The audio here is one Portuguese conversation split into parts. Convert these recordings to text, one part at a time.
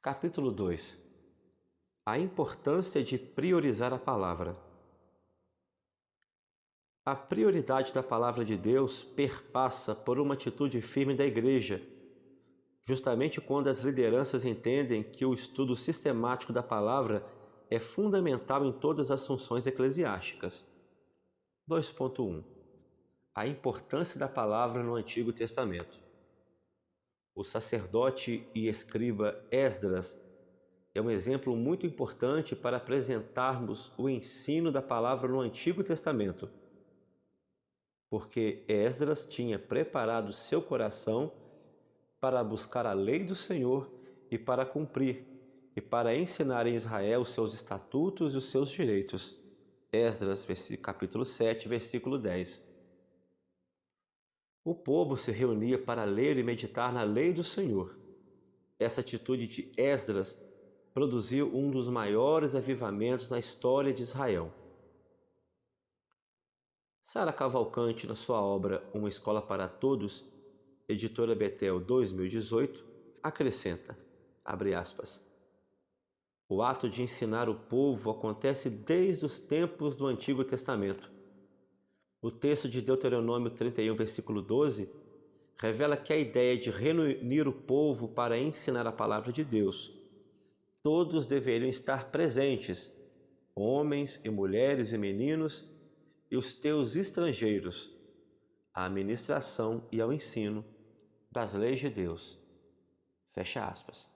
Capítulo 2. A importância de priorizar a palavra. A prioridade da palavra de Deus perpassa por uma atitude firme da Igreja, justamente quando as lideranças entendem que o estudo sistemático da palavra é fundamental em todas as funções eclesiásticas. 2.1. A importância da palavra no Antigo Testamento. O sacerdote e escriba Esdras é um exemplo muito importante para apresentarmos o ensino da palavra no Antigo Testamento, porque Esdras tinha preparado seu coração para buscar a lei do Senhor e para cumprir, e para ensinar em Israel os seus estatutos e os seus direitos. Esdras, capítulo 7, versículo 10. O povo se reunia para ler e meditar na lei do Senhor. Essa atitude de Esdras produziu um dos maiores avivamentos na história de Israel. Sara Cavalcante, na sua obra Uma Escola para Todos, editora Betel 2018, acrescenta, abre aspas, o ato de ensinar o povo acontece desde os tempos do Antigo Testamento. O texto de Deuteronômio 31, versículo 12, revela que a ideia de reunir o povo para ensinar a palavra de Deus. Todos deveriam estar presentes, homens e mulheres e meninos, e os teus estrangeiros, à administração e ao ensino das leis de Deus. Fecha aspas.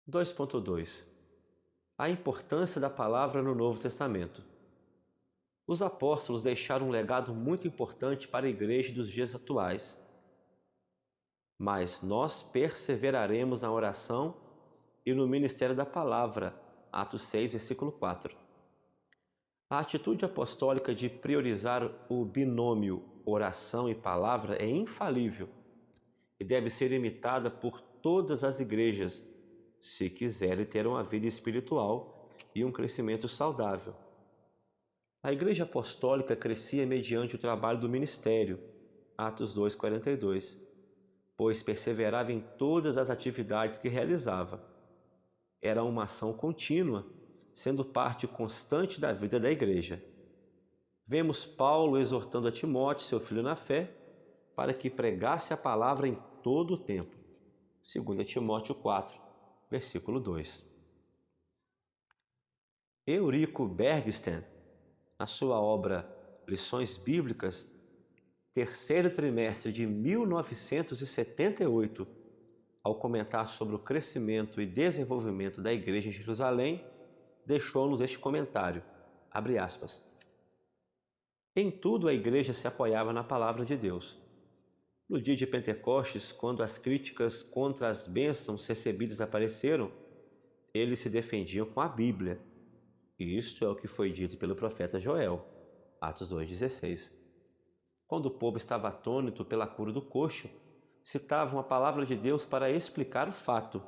2.2. A importância da palavra no Novo Testamento. Os apóstolos deixaram um legado muito importante para a igreja dos dias atuais. Mas nós perseveraremos na oração e no ministério da palavra. Atos 6, versículo 4. A atitude apostólica de priorizar o binômio oração e palavra é infalível e deve ser imitada por todas as igrejas, se quiserem ter uma vida espiritual e um crescimento saudável. A igreja apostólica crescia mediante o trabalho do ministério, Atos 2,42, pois perseverava em todas as atividades que realizava. Era uma ação contínua, sendo parte constante da vida da igreja. Vemos Paulo exortando a Timóteo, seu filho na fé, para que pregasse a palavra em todo o tempo. 2 Timóteo 4, versículo 2. Eurico Bergsten, na sua obra Lições Bíblicas, terceiro trimestre de 1978, ao comentar sobre o crescimento e desenvolvimento da igreja em Jerusalém, deixou-nos este comentário, abre aspas, em tudo a igreja se apoiava na palavra de Deus. No dia de Pentecostes, quando as críticas contra as bênçãos recebidas apareceram, eles se defendiam com a Bíblia. E isto é o que foi dito pelo profeta Joel, Atos 2,16. Quando o povo estava atônito pela cura do coxo, citavam a palavra de Deus para explicar o fato,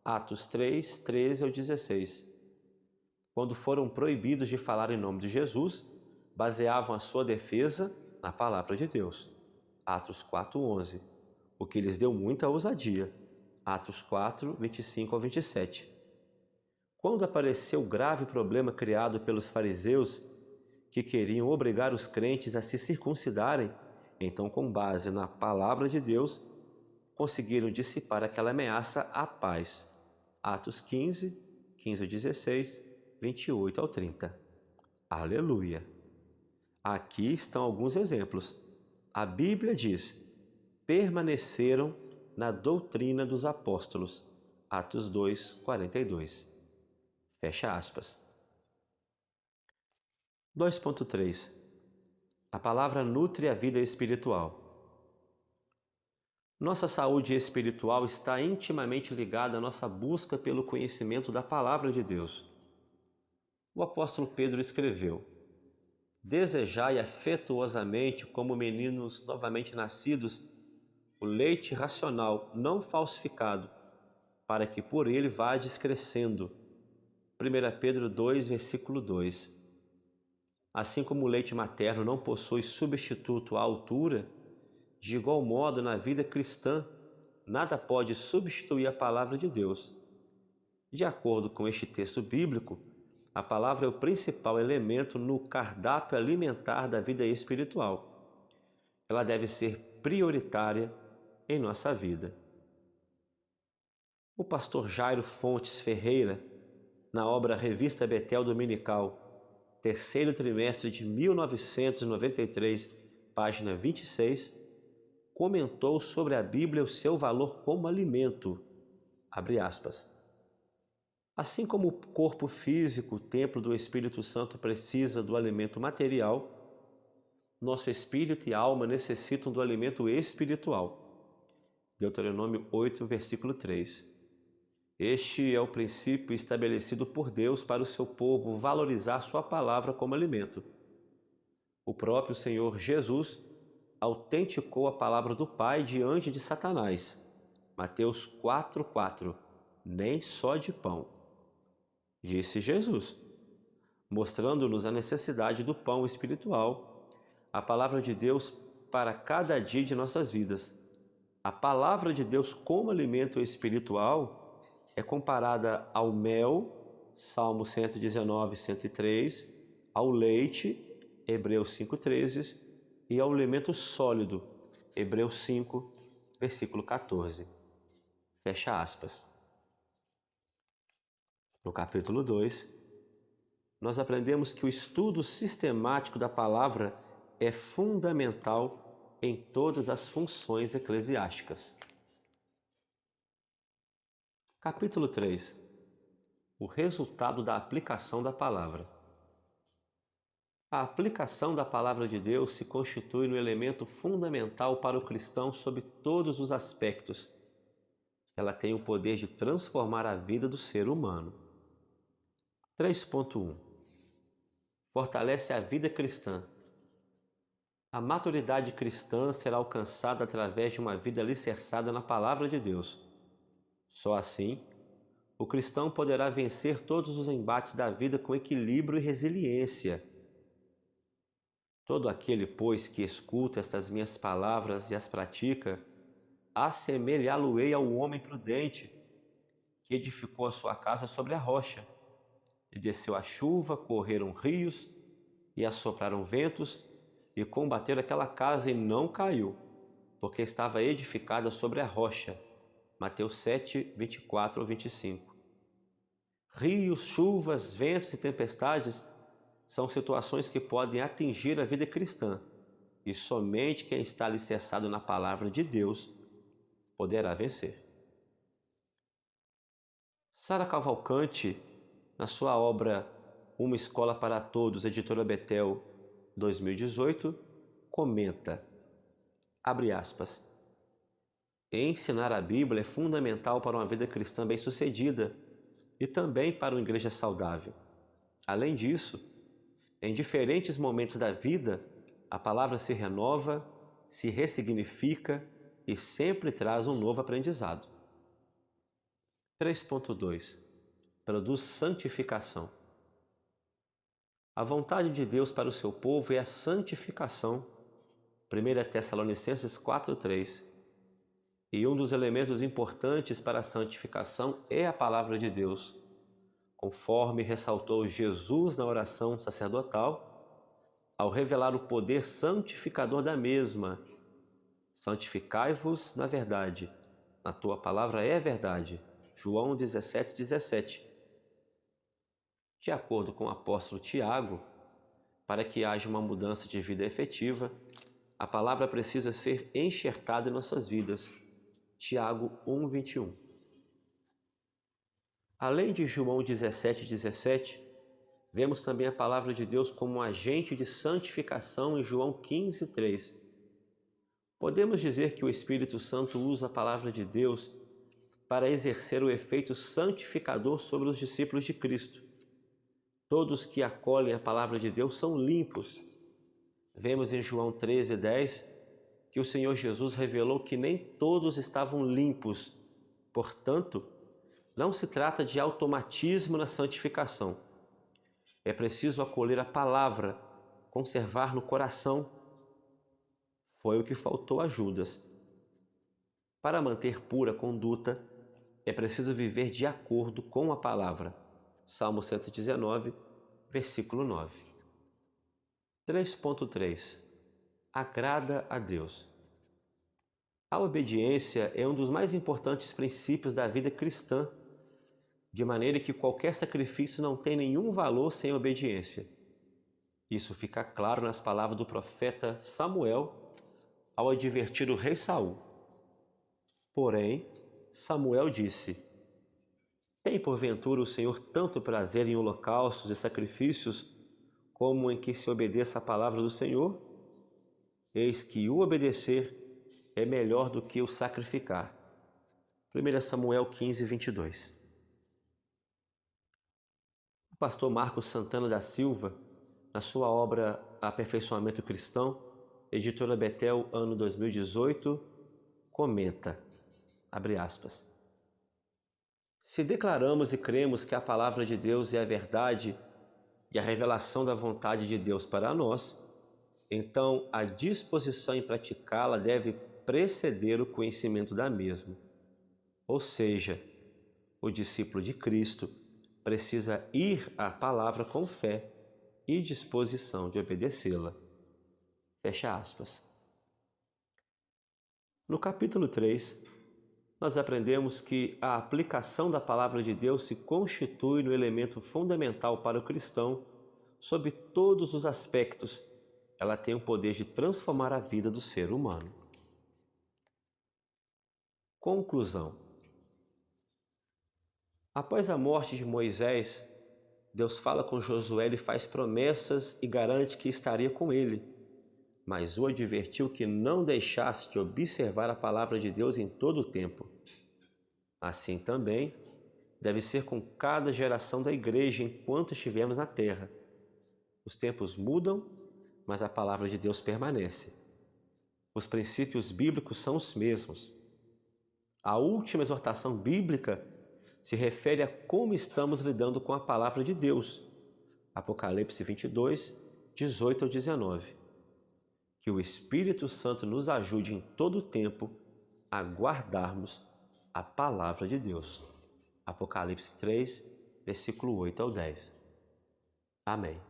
Atos 3, 13 ao 16. Quando foram proibidos de falar em nome de Jesus, baseavam a sua defesa na palavra de Deus, Atos 4, 11, o que lhes deu muita ousadia, Atos 4, 25 ao 27. Quando apareceu o grave problema criado pelos fariseus, que queriam obrigar os crentes a se circuncidarem, então, com base na palavra de Deus, conseguiram dissipar aquela ameaça à paz. Atos 15, 15 ao 16, 28 ao 30. Aleluia! Aqui estão alguns exemplos. A Bíblia diz, permaneceram na doutrina dos apóstolos. Atos 2, 42. Fecha aspas. 2.3. A palavra nutre a vida espiritual. Nossa saúde espiritual está intimamente ligada à nossa busca pelo conhecimento da palavra de Deus. O apóstolo Pedro escreveu, desejai afetuosamente, como meninos novamente nascidos, o leite racional não falsificado, para que por ele vades crescendo. 1 Pedro 2, versículo 2. Assim como o leite materno não possui substituto à altura, de igual modo na vida cristã nada pode substituir a palavra de Deus. De acordo com este texto bíblico, a palavra é o principal elemento no cardápio alimentar da vida espiritual. Ela deve ser prioritária em nossa vida. O pastor Jairo Fontes Ferreira, na obra Revista Betel Dominical, terceiro trimestre de 1993, página 26, comentou sobre a Bíblia e o seu valor como alimento. Abre aspas. Assim como o corpo físico, o templo do Espírito Santo, precisa do alimento material, nosso espírito e alma necessitam do alimento espiritual. Deuteronômio 8, versículo 3. Este é o princípio estabelecido por Deus para o seu povo valorizar sua palavra como alimento. O próprio Senhor Jesus autenticou a palavra do Pai diante de Satanás. Mateus 4:4. Nem só de pão. Disse Jesus, mostrando-nos a necessidade do pão espiritual, a palavra de Deus para cada dia de nossas vidas. A palavra de Deus como alimento espiritual é comparada ao mel, Salmo 119, 103, ao leite, Hebreus 5,13, e ao alimento sólido, Hebreus 5, versículo 14. Fecha aspas. No capítulo 2, nós aprendemos que o estudo sistemático da palavra é fundamental em todas as funções eclesiásticas. Capítulo 3. O resultado da aplicação da palavra. A aplicação da palavra de Deus se constitui no elemento fundamental para o cristão sob todos os aspectos. Ela tem o poder de transformar a vida do ser humano. 3.1. Fortalece a vida cristã. A maturidade cristã será alcançada através de uma vida alicerçada na palavra de Deus. Só assim, o cristão poderá vencer todos os embates da vida com equilíbrio e resiliência. Todo aquele, pois, que escuta estas minhas palavras e as pratica, assemelhá-lo-ei ao homem prudente, que edificou a sua casa sobre a rocha. E desceu a chuva, correram rios, e assopraram ventos, e combateram aquela casa, e não caiu, porque estava edificada sobre a rocha. Mateus 7, 24 ao 25. Rios, chuvas, ventos e tempestades são situações que podem atingir a vida cristã, e somente quem está alicerçado na palavra de Deus poderá vencer. Sara Cavalcante, na sua obra Uma Escola para Todos, editora Betel, 2018, comenta, abre aspas, ensinar a Bíblia é fundamental para uma vida cristã bem-sucedida e também para uma igreja saudável. Além disso, em diferentes momentos da vida, a palavra se renova, se ressignifica e sempre traz um novo aprendizado. 3.2. Produz santificação. A vontade de Deus para o seu povo é a santificação. 1 Tessalonicenses 4:3. E um dos elementos importantes para a santificação é a palavra de Deus, conforme ressaltou Jesus na oração sacerdotal, ao revelar o poder santificador da mesma. Santificai-vos na verdade, a tua palavra é verdade. João 17:17. De acordo com o apóstolo Tiago, para que haja uma mudança de vida efetiva, a palavra precisa ser enxertada em nossas vidas. Tiago 1:21. Além de João 17:17, vemos também a palavra de Deus como um agente de santificação em João 15:3. Podemos dizer que o Espírito Santo usa a palavra de Deus para exercer o efeito santificador sobre os discípulos de Cristo. Todos que acolhem a palavra de Deus são limpos. Vemos em João 13:10 que o Senhor Jesus revelou que nem todos estavam limpos. Portanto, não se trata de automatismo na santificação. É preciso acolher a palavra, conservar no coração. Foi o que faltou a Judas. Para manter pura conduta, é preciso viver de acordo com a palavra. Salmo 119, versículo 9. 3.3. Agrada a Deus. A obediência é um dos mais importantes princípios da vida cristã, de maneira que qualquer sacrifício não tem nenhum valor sem obediência. Isso fica claro nas palavras do profeta Samuel ao advertir o rei Saul. Porém, Samuel disse: Tem porventura o Senhor tanto prazer em holocaustos e sacrifícios, como em que se obedeça a palavra do Senhor? Eis que o obedecer é melhor do que o sacrificar. 1 Samuel 15, 22. O pastor Marcos Santana da Silva, na sua obra Aperfeiçoamento Cristão, editora Betel, ano 2018, comenta, abre aspas, se declaramos e cremos que a palavra de Deus é a verdade e a revelação da vontade de Deus para nós, então a disposição em praticá-la deve preceder o conhecimento da mesma. Ou seja, o discípulo de Cristo precisa ir à palavra com fé e disposição de obedecê-la. Fecha aspas. No capítulo 3, nós aprendemos que a aplicação da palavra de Deus se constitui no elemento fundamental para o cristão sob todos os aspectos. Ela tem o poder de transformar a vida do ser humano. Conclusão. Após a morte de Moisés, Deus fala com Josué e faz promessas e garante que estaria com ele, mas o advertiu que não deixasse de observar a palavra de Deus em todo o tempo. Assim também deve ser com cada geração da igreja enquanto estivermos na terra. Os tempos mudam, mas a palavra de Deus permanece. Os princípios bíblicos são os mesmos. A última exortação bíblica se refere a como estamos lidando com a palavra de Deus. Apocalipse 22, 18 ao 19. Que o Espírito Santo nos ajude em todo o tempo a guardarmos a palavra de Deus. Apocalipse 3, versículo 8 ao 10. Amém.